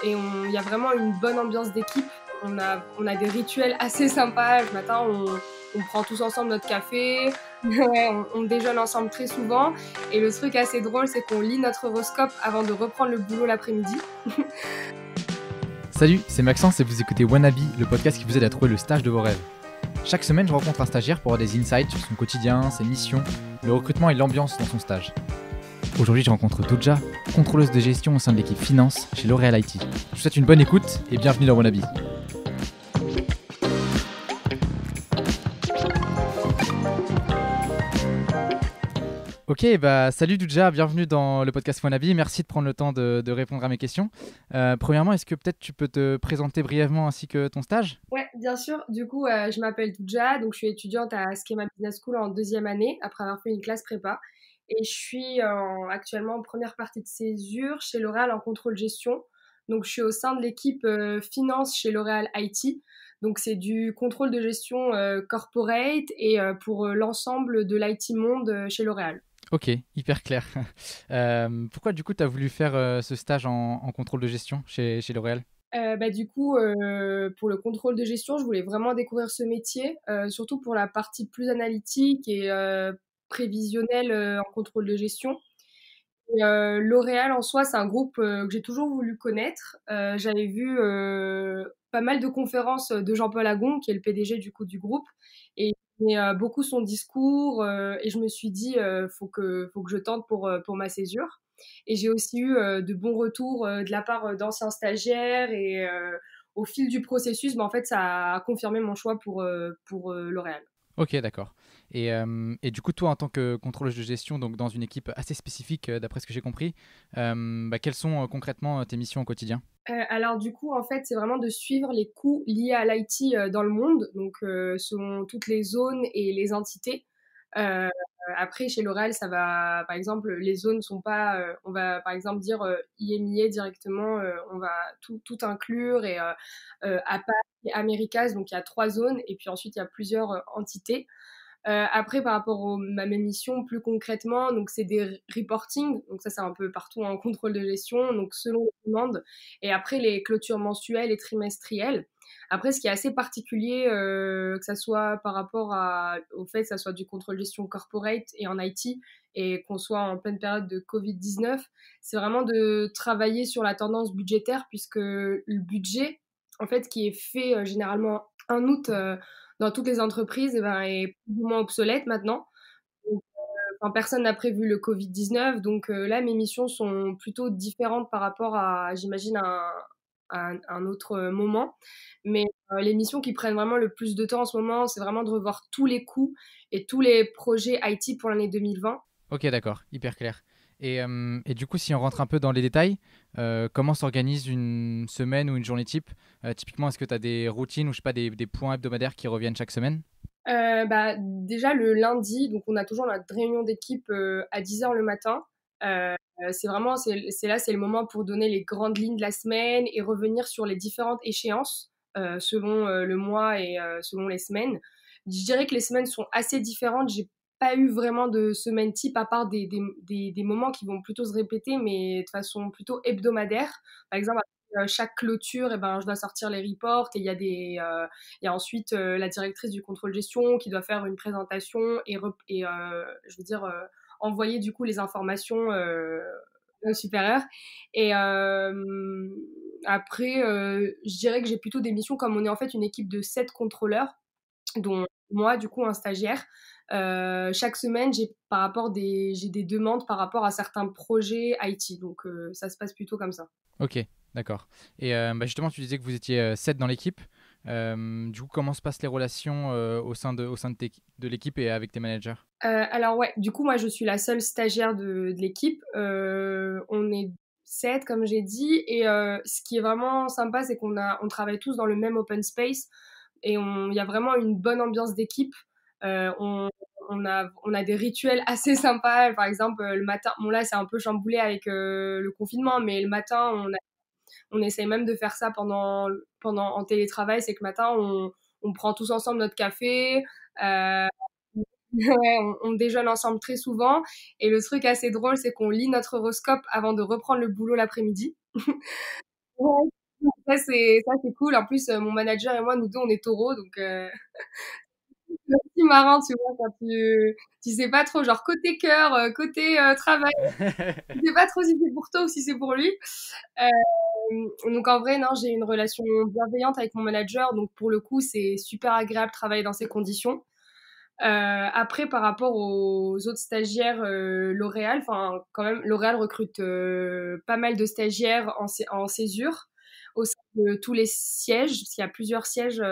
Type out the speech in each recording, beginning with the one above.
et il y a vraiment une bonne ambiance d'équipe. On a des rituels assez sympas. Le matin, on prend tous ensemble notre café. Ouais, on déjeune ensemble très souvent. Et le truc assez drôle, c'est qu'on lit notre horoscope avant de reprendre le boulot l'après-midi. Salut, c'est Maxence et vous écoutez Wannabe, le podcast qui vous aide à trouver le stage de vos rêves. Chaque semaine, je rencontre un stagiaire pour avoir des insights sur son quotidien, ses missions, le recrutement et l'ambiance dans son stage. Aujourd'hui, je rencontre Douja, contrôleuse de gestion au sein de l'équipe finance chez L'Oréal IT. Je vous souhaite une bonne écoute et bienvenue dans Wannabe. Ok, salut Douja, bienvenue dans le podcast Wannabe. Merci de prendre le temps de répondre à mes questions. Premièrement, est-ce que peut-être tu peux te présenter brièvement ainsi que ton stage ? Ouais, bien sûr. Du coup, je m'appelle Douja, donc je suis étudiante à Schema Business School en deuxième année, après avoir fait une classe prépa. Et je suis actuellement en première partie de césure chez L'Oréal en contrôle gestion. Donc, je suis au sein de l'équipe finance chez L'Oréal IT. Donc, c'est du contrôle de gestion corporate et pour l'ensemble de l'IT monde chez L'Oréal. Ok, hyper clair. Pourquoi du coup tu as voulu faire ce stage en contrôle de gestion chez L'Oréal ? Du coup, pour le contrôle de gestion, je voulais vraiment découvrir ce métier, surtout pour la partie plus analytique et prévisionnelle en contrôle de gestion. Et L'Oréal en soi, c'est un groupe que j'ai toujours voulu connaître. J'avais vu pas mal de conférences de Jean-Paul Agon, qui est le PDG du coup du groupe, et j'aimais beaucoup son discours, et je me suis dit faut que je tente pour ma césure. Et j'ai aussi eu de bons retours de la part d'anciens stagiaires et au fil du processus, en fait, ça a confirmé mon choix pour L'Oréal. Ok, d'accord. Et du coup, toi, en tant que contrôleuse de gestion, donc dans une équipe assez spécifique, d'après ce que j'ai compris, quelles sont concrètement tes missions au quotidien ? Alors du coup, en fait, c'est vraiment de suivre les coûts liés à l'IT dans le monde, donc selon toutes les zones et les entités. Euh, Après, chez L'Oréal, ça va, par exemple, les zones sont pas, on va par exemple dire IMIA directement, on va tout inclure et APAC et Americas, donc il y a 3 zones et puis ensuite il y a plusieurs entités. Après, par rapport à mes missions, plus concrètement, donc c'est des reporting, donc ça c'est un peu partout en contrôle de gestion, donc selon les demandes, et après les clôtures mensuelles et trimestrielles. Après, ce qui est assez particulier, que ça soit par rapport au fait que ça soit du contrôle de gestion corporate et en IT, et qu'on soit en pleine période de Covid-19, c'est vraiment de travailler sur la tendance budgétaire, puisque le budget, en fait, qui est fait généralement en août dans toutes les entreprises, est plus ou moins obsolète maintenant. Donc, personne n'a prévu le Covid-19, donc là, mes missions sont plutôt différentes par rapport à, j'imagine, un autre moment. Mais les missions qui prennent vraiment le plus de temps en ce moment, c'est vraiment de revoir tous les coûts et tous les projets IT pour l'année 2020. Ok, d'accord, hyper clair. Et du coup, si on rentre un peu dans les détails, comment s'organise une semaine ou une journée type ? Typiquement, est-ce que tu as des routines ou je sais pas, des points hebdomadaires qui reviennent chaque semaine ? Déjà le lundi, donc on a toujours notre réunion d'équipe à 10h le matin. C'est vraiment, c'est le moment pour donner les grandes lignes de la semaine et revenir sur les différentes échéances selon le mois et selon les semaines. Je dirais que les semaines sont assez différentes. J'ai pas eu vraiment de semaine type à part des moments qui vont plutôt se répéter, mais de façon plutôt hebdomadaire. Par exemple, chaque clôture, je dois sortir les reports et il y a ensuite la directrice du contrôle gestion qui doit faire une présentation et je veux dire, envoyer du coup les informations au supérieur. Et après, je dirais que j'ai plutôt des missions comme on est en fait une équipe de 7 contrôleurs, dont moi, du coup, un stagiaire. Chaque semaine, j'ai des demandes par rapport à certains projets IT. Donc, ça se passe plutôt comme ça. Ok, d'accord. Et justement, tu disais que vous étiez 7 dans l'équipe. Du coup, comment se passent les relations au sein de l'équipe et avec tes managers ? Alors ouais, du coup, moi, je suis la seule stagiaire de l'équipe. On est 7, comme j'ai dit. Et ce qui est vraiment sympa, c'est on travaille tous dans le même open space. Et il y a vraiment une bonne ambiance d'équipe. Euh, on, on a des rituels assez sympas. Par exemple, le matin, bon là, c'est un peu chamboulé avec le confinement, mais le matin, on essaye même de faire ça en télétravail. C'est que le matin, on prend tous ensemble notre café. Euh, Ouais, on déjeune ensemble très souvent. Et le truc assez drôle, c'est qu'on lit notre horoscope avant de reprendre le boulot l'après-midi. Ouais, ça c'est cool. En plus, mon manager et moi, nous deux, on est taureaux, donc c'est aussi marrant, tu vois, quand tu sais pas trop, genre côté cœur, côté travail, tu sais pas trop si c'est pour toi ou si c'est pour lui. Donc en vrai, non, j'ai une relation bienveillante avec mon manager, donc pour le coup, c'est super agréable de travailler dans ces conditions. Après, par rapport aux autres stagiaires L'Oréal, enfin quand même, L'Oréal recrute pas mal de stagiaires en césure au sein de tous les sièges, parce qu'il y a plusieurs sièges.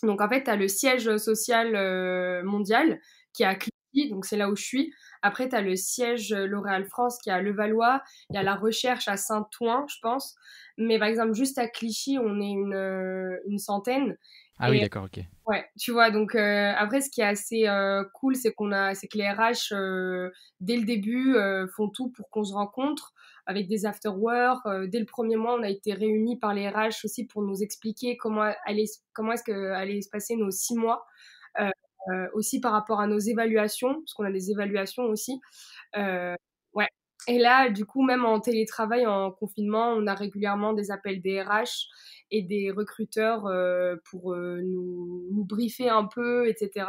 Donc en fait, tu as le siège social mondial qui est à Clichy, donc c'est là où je suis. Après, tu as le siège L'Oréal France qui est à Levallois. Il y a la recherche à Saint-Ouen, je pense. Mais par exemple, juste à Clichy, on est une centaine. Ah oui, Et d'accord, ok. ouais, tu vois, donc après, ce qui est assez cool, c'est que les RH, dès le début, font tout pour qu'on se rencontre avec des after-work. Dès le premier mois, on a été réunis par les RH aussi pour nous expliquer comment est-ce que allaient se passer nos 6 mois, euh, aussi par rapport à nos évaluations, parce qu'on a des évaluations aussi. Euh, ouais. Et là, du coup, même en télétravail, en confinement, on a régulièrement des appels des RH et des recruteurs pour nous briefer un peu, etc.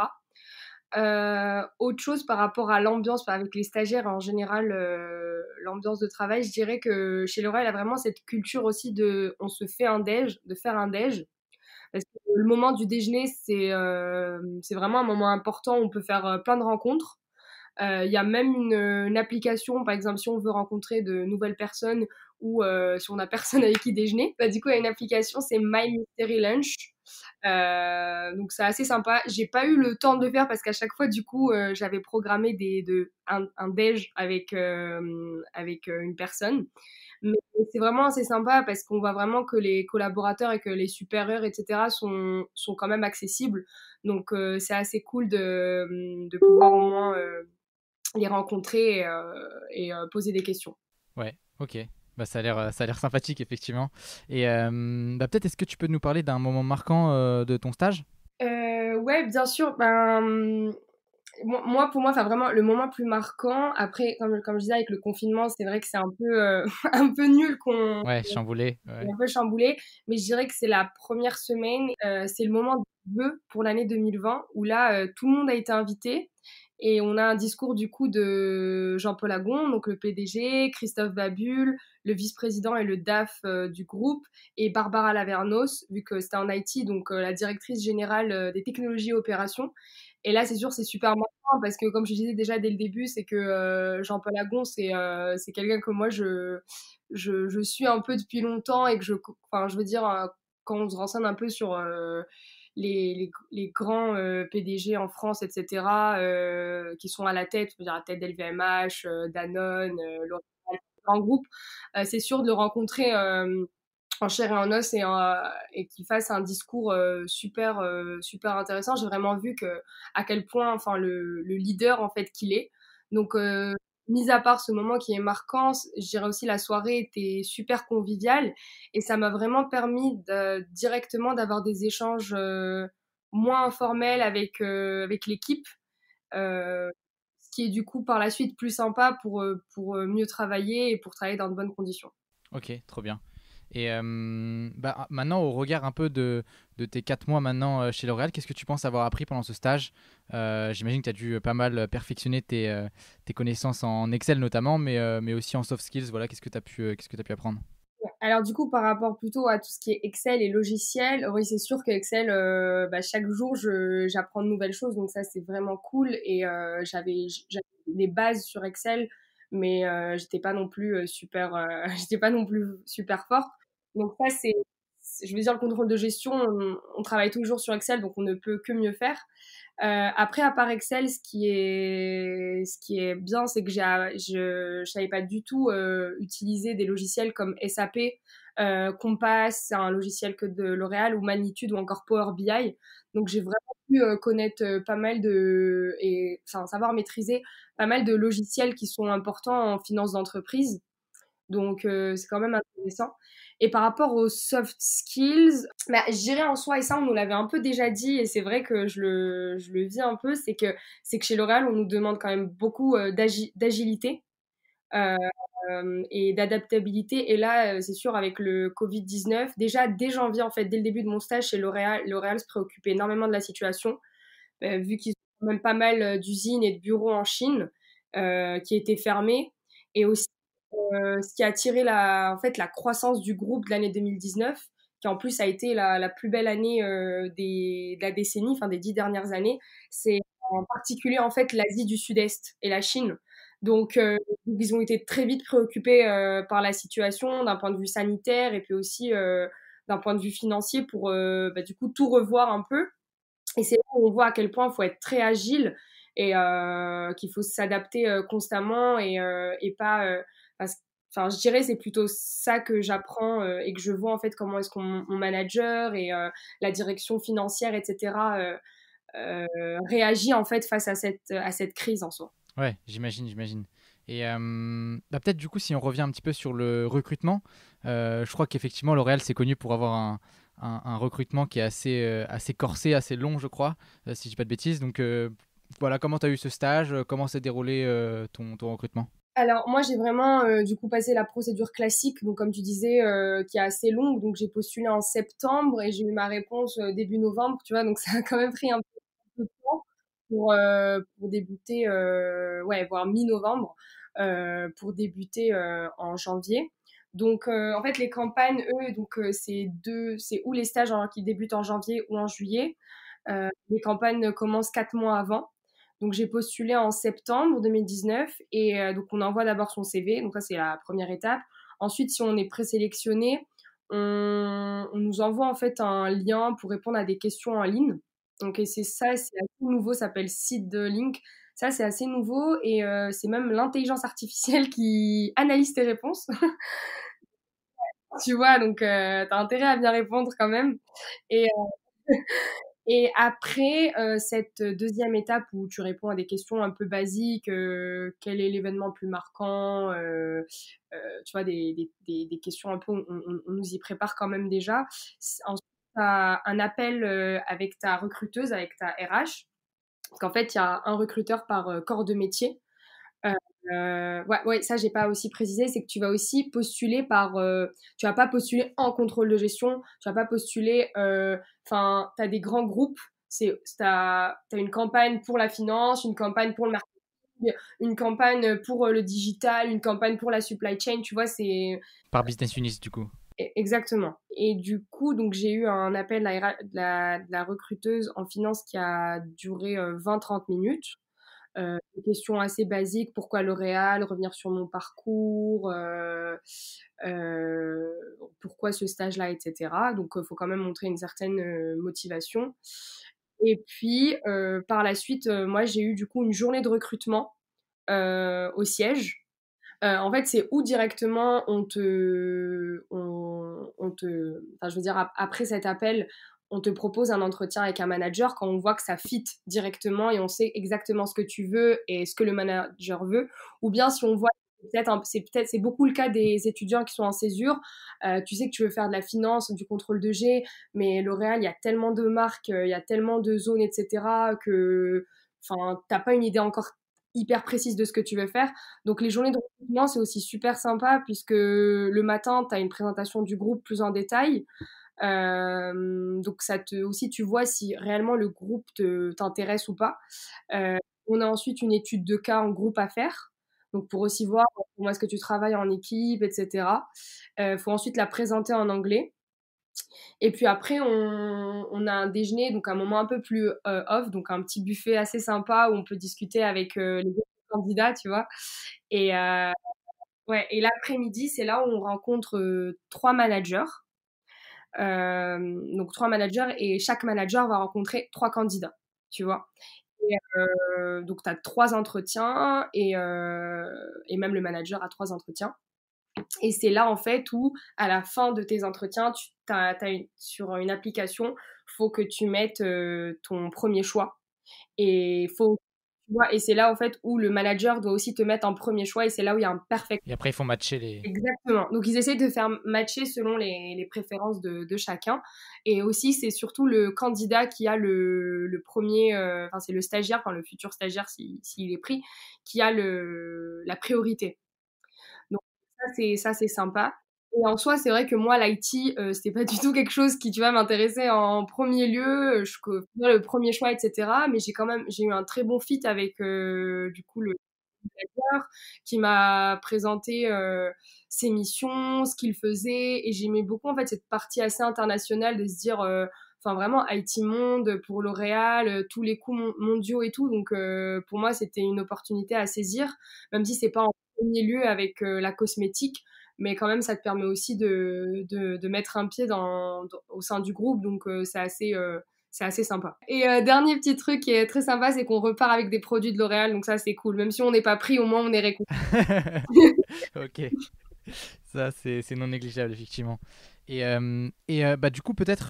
Autre chose par rapport à l'ambiance avec les stagiaires en général, l'ambiance de travail, je dirais que chez L'Oréal, il y a vraiment cette culture aussi de on se fait un déj, de faire un déj. Parce que le moment du déjeuner, c'est vraiment un moment important où on peut faire plein de rencontres. Il y a même une application, par exemple, si on veut rencontrer de nouvelles personnes ou si on n'a personne avec qui déjeuner, bah, du coup, il y a une application, c'est My Mystery Lunch. Donc c'est assez sympa. J'ai pas eu le temps de le faire parce qu'à chaque fois, du coup, j'avais programmé un déj avec une personne. Mais c'est vraiment assez sympa parce qu'on voit vraiment que les collaborateurs et que les supérieurs, etc., sont quand même accessibles. Donc c'est assez cool de pouvoir au moins les rencontrer et poser des questions. Ouais, ok. Bah, ça a l'air sympathique, effectivement. Et bah, peut-être, est-ce que tu peux nous parler d'un moment marquant de ton stage? Ouais, bien sûr. Pour moi, enfin vraiment, le moment plus marquant, après, comme je disais, avec le confinement, c'est vrai que c'est un peu, un peu nul qu'on Ouais, chamboulé. est Ouais. un peu chamboulé, mais je dirais que c'est la première semaine, c'est le moment du vœu pour l'année 2020, où là, tout le monde a été invité. Et on a un discours du coup de Jean-Paul Agon, donc le PDG, Christophe Babule, le vice-président et le DAF du groupe, et Barbara Lavernos, vu que c'était en IT, donc la directrice générale des technologies et opérations. Et là, c'est sûr, c'est super marrant parce que, comme je disais déjà dès le début, c'est que Jean-Paul Agon, c'est quelqu'un que moi, je suis un peu depuis longtemps et que enfin, je veux dire, quand on se renseigne un peu sur les grands PDG en France, etc., qui sont à la tête, je veux dire, à la tête d'LVMH, Danone, L'Oréal, grands groupes, c'est sûr de le rencontrer en chair et en os et qu'il fasse un discours super intéressant. J'ai vraiment vu à quel point, enfin, le leader en fait qu'il est. Donc, mis à part ce moment qui est marquant, je dirais aussi la soirée était super conviviale et ça m'a vraiment permis directement d'avoir des échanges moins informels avec l'équipe, euh, ce qui est du coup par la suite plus sympa pour mieux travailler et pour travailler dans de bonnes conditions. Ok, trop bien. Et bah, maintenant, au regard un peu de tes 4 mois maintenant chez L'Oréal, qu'est-ce que tu penses avoir appris pendant ce stage? J'imagine que tu as dû pas mal perfectionner tes connaissances en Excel notamment, mais aussi en soft skills. Voilà, qu'est-ce que tu pu apprendre? Alors du coup, par rapport plutôt à tout ce qui est Excel et logiciel, oui, c'est sûr que Excel, chaque jour, j'apprends de nouvelles choses, donc ça, c'est vraiment cool. Et j'avais des bases sur Excel, mais j'étais pas non plus j'étais pas non plus super forte. Donc ça, je veux dire, le contrôle de gestion, on travaille toujours sur Excel, donc on ne peut que mieux faire. Après, à part Excel, ce qui est bien, c'est que je savais pas du tout utiliser des logiciels comme SAP, Compass, c'est un logiciel que de L'Oréal, ou Magnitude, ou encore Power BI. Donc, j'ai vraiment pu connaître pas mal enfin, savoir maîtriser pas mal de logiciels qui sont importants en finance d'entreprise. Donc, c'est quand même intéressant. Et par rapport aux soft skills, bah, je dirais en soi, et ça, on nous l'avait un peu déjà dit, et c'est vrai que je le vis un peu, c'est que chez L'Oréal, on nous demande quand même beaucoup d'agilité. et d'adaptabilité. Et là, c'est sûr, avec le Covid-19, déjà dès janvier, en fait, dès le début de mon stage chez L'Oréal se préoccupait énormément de la situation, vu qu'ils ont quand même pas mal d'usines et de bureaux en Chine qui étaient fermés. Et aussi, ce qui a attiré en fait, la croissance du groupe de l'année 2019, qui en plus a été la plus belle année de la décennie, enfin des 10 dernières années, c'est en particulier en fait l'Asie du Sud-Est et la Chine. Donc, ils ont été très vite préoccupés par la situation d'un point de vue sanitaire et puis aussi d'un point de vue financier pour du coup tout revoir un peu. Et c'est là où on voit à quel point il faut être très agile et qu'il faut s'adapter constamment et pas. Enfin, je dirais c'est plutôt ça que j'apprends et que je vois en fait comment est-ce qu'on mon manager et la direction financière, etc. Réagit en fait face à cette crise en soi. Ouais, j'imagine. Et peut-être du coup, si on revient un petit peu sur le recrutement, je crois qu'effectivement, L'Oréal, c'est connu pour avoir un recrutement qui est assez corsé, assez long, je crois, si je dis pas de bêtises. Donc voilà, comment tu as eu ce stage? Comment s'est déroulé ton recrutement? Alors moi j'ai vraiment du coup passé la procédure classique, donc comme tu disais, qui est assez longue. Donc j'ai postulé en septembre et j'ai eu ma réponse début novembre, tu vois, donc ça a quand même pris un peu de temps pour débuter, ouais, voire mi-novembre, pour débuter en janvier. Donc en fait les campagnes, eux, donc c'est ou les stages qui débutent en janvier ou en juillet. Les campagnes commencent 4 mois avant. Donc j'ai postulé en septembre 2019 et donc on envoie d'abord son CV, donc ça c'est la première étape. Ensuite, si on est présélectionné, on nous envoie en fait un lien pour répondre à des questions en ligne. Donc et c'est ça, c'est assez nouveau, ça s'appelle Seed Link. Ça c'est assez nouveau et c'est même l'intelligence artificielle qui analyse tes réponses. Tu vois, donc t'as intérêt à bien répondre quand même. Et Et après cette deuxième étape où tu réponds à des questions un peu basiques, quel est l'événement le plus marquant, tu vois, des questions un peu, on nous y prépare quand même déjà. Ensuite, tu as un appel avec ta recruteuse, avec ta RH, parce qu'en fait, il y a un recruteur par corps de métier. Euh, ouais, ça j'ai pas aussi précisé, c'est que tu vas aussi postuler tu vas pas postuler en contrôle de gestion, tu vas pas postuler, enfin, t'as des grands groupes, t'as une campagne pour la finance, une campagne pour le marketing, une campagne pour le digital, une campagne pour la supply chain, tu vois, c'est Par business unit, du coup. exactement. Et du coup, donc j'ai eu un appel de la recruteuse en finance qui a duré 20-30 minutes. Des questions assez basiques, pourquoi L'Oréal, revenir sur mon parcours, euh, pourquoi ce stage-là, etc. Donc, il faut quand même montrer une certaine motivation. Et puis, par la suite, moi, j'ai eu du coup une journée de recrutement au siège. En fait, c'est où directement enfin, je veux dire, après cet appel, on te propose un entretien avec un manager quand on voit que ça fit directement et on sait exactement ce que tu veux et ce que le manager veut. Ou bien si on voit, c'est beaucoup le cas des étudiants qui sont en césure. Tu sais que tu veux faire de la finance, du contrôle de G, mais L'Oréal, il y a tellement de marques, il y a tellement de zones, etc. que, enfin, t'as pas une idée encore hyper précise de ce que tu veux faire. Donc les journées de recrutement, c'est aussi super sympa puisque le matin, tu as une présentation du groupe plus en détail. Donc aussi, tu vois si réellement le groupe t'intéresse ou pas. Euh, on a ensuite une étude de cas en groupe à faire. Donc pour aussi voir comment est-ce que tu travailles en équipe, etc. Faut ensuite la présenter en anglais. Et puis après, on a un déjeuner, donc un moment un peu plus off, donc un petit buffet assez sympa où on peut discuter avec les autres candidats, tu vois. Et, ouais, et l'après-midi, c'est là où on rencontre trois managers. Donc trois managers et chaque manager va rencontrer trois candidats, tu vois. Et, donc tu as trois entretiens et même le manager a trois entretiens. Et c'est là, en fait, où, à la fin de tes entretiens, sur une application, faut que tu mettes ton premier choix. Et tu vois, et c'est là, en fait, où le manager doit aussi te mettre en premier choix. Et c'est là où il y a un perfect. Et après, ils font matcher les. Exactement. Donc, ils essayent de faire matcher selon les préférences de chacun. Et aussi, c'est surtout le candidat qui a le premier, enfin, c'est le stagiaire, enfin, le futur stagiaire, s'il est pris, qui a la priorité. ça c'est sympa. Et en soi, c'est vrai que moi, l'IT, c'était pas du tout quelque chose qui, tu vois, m'intéressait en premier lieu. Le premier choix, etc. Mais j'ai eu un très bon fit avec, du coup, le manager qui m'a présenté ses missions, ce qu'il faisait. Et j'aimais beaucoup, en fait, cette partie assez internationale de se dire, enfin, vraiment, IT monde pour L'Oréal, tous les coûts mondiaux et tout. Donc, pour moi, c'était une opportunité à saisir, même si c'est pas en premier lieu avec la cosmétique. Mais quand même, ça te permet aussi de mettre un pied au sein du groupe. Donc, c'est assez sympa. Et dernier petit truc qui est très sympa, c'est qu'on repart avec des produits de L'Oréal. Donc, ça, c'est cool. Même si on n'est pas pris, au moins, on est récompensé. Ok, ça c'est non négligeable effectivement. Bah, du coup, peut-être,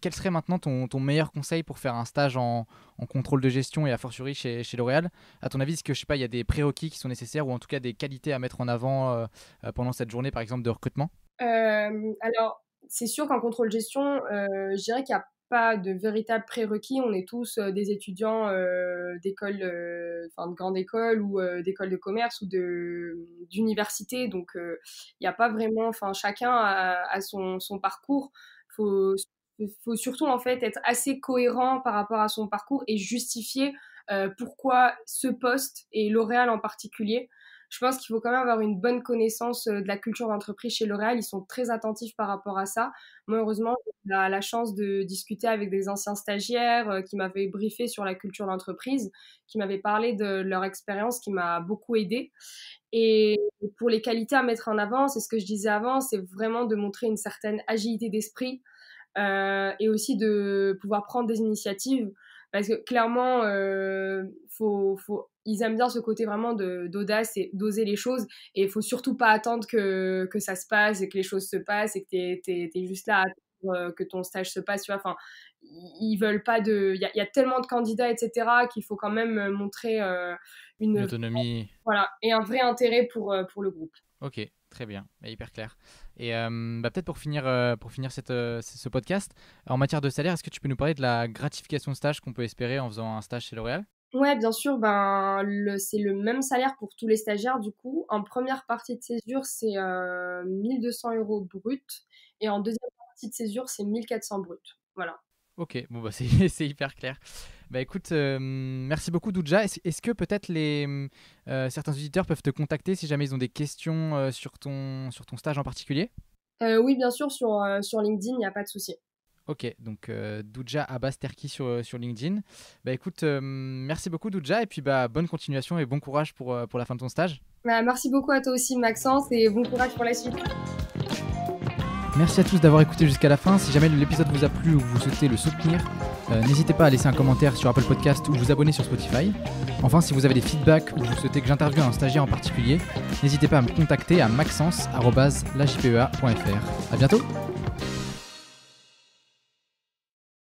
quel serait maintenant ton meilleur conseil pour faire un stage en contrôle de gestion et a fortiori chez L'Oréal? À ton avis, est-ce que je sais pas, il y a des prérequis qui sont nécessaires ou en tout cas des qualités à mettre en avant pendant cette journée, par exemple, de recrutement? Alors, c'est sûr qu'en contrôle gestion, je dirais qu'il n'y a pas de véritable prérequis. On est tous des étudiants d'école, enfin de grande école ou d'école de commerce ou d'université. Donc, il n'y a pas vraiment, enfin, chacun a son parcours. Faut, faut surtout en fait être assez cohérent par rapport à son parcours et justifier pourquoi ce poste et L'Oréal en particulier. Je pense qu'il faut quand même avoir une bonne connaissance de la culture d'entreprise chez L'Oréal. Ils sont très attentifs par rapport à ça. Moi, heureusement, j'ai eu la chance de discuter avec des anciens stagiaires qui m'avaient briefé sur la culture d'entreprise, qui m'avaient parlé de leur expérience, qui m'a beaucoup aidée. Et pour les qualités à mettre en avant, c'est ce que je disais avant, c'est vraiment de montrer une certaine agilité d'esprit et aussi de pouvoir prendre des initiatives. Parce que clairement, ils aiment bien ce côté vraiment d'audace et d'oser les choses. Et il faut surtout pas attendre que ça se passe et que les choses se passent et que t'es juste là à attendre que ton stage se passe. Tu vois, enfin, ils veulent pas de. Il y a tellement de candidats, etc., qu'il faut quand même montrer Une une. autonomie. Voilà, et un vrai intérêt pour le groupe. Ok, très bien, bah, hyper clair. Et bah, peut-être pour finir ce podcast, en matière de salaire, est-ce que tu peux nous parler de la gratification de stage qu'on peut espérer en faisant un stage chez L'Oréal? Ouais, bien sûr, ben, c'est le même salaire pour tous les stagiaires, du coup. En première partie de césure, c'est 1 200 € brut. Et en deuxième partie de césure, c'est 1 400 brut. Voilà. Ok, bon bah c'est hyper clair. Bah écoute, merci beaucoup Douja. Est-ce que peut-être certains auditeurs peuvent te contacter si jamais ils ont des questions sur ton stage en particulier? Oui, bien sûr, sur LinkedIn, il n'y a pas de souci. Ok, donc Douja Abasterki sur LinkedIn. Bah écoute, merci beaucoup Douja et puis bah bonne continuation et bon courage pour la fin de ton stage. Bah, merci beaucoup à toi aussi, Maxence, et bon courage pour la suite. Merci à tous d'avoir écouté jusqu'à la fin. Si jamais l'épisode vous a plu ou vous souhaitez le soutenir, n'hésitez pas à laisser un commentaire sur Apple Podcast ou vous abonner sur Spotify. Enfin, si vous avez des feedbacks ou vous souhaitez que j'interviewe un stagiaire en particulier, n'hésitez pas à me contacter à maxence@lajpea.fr. À bientôt.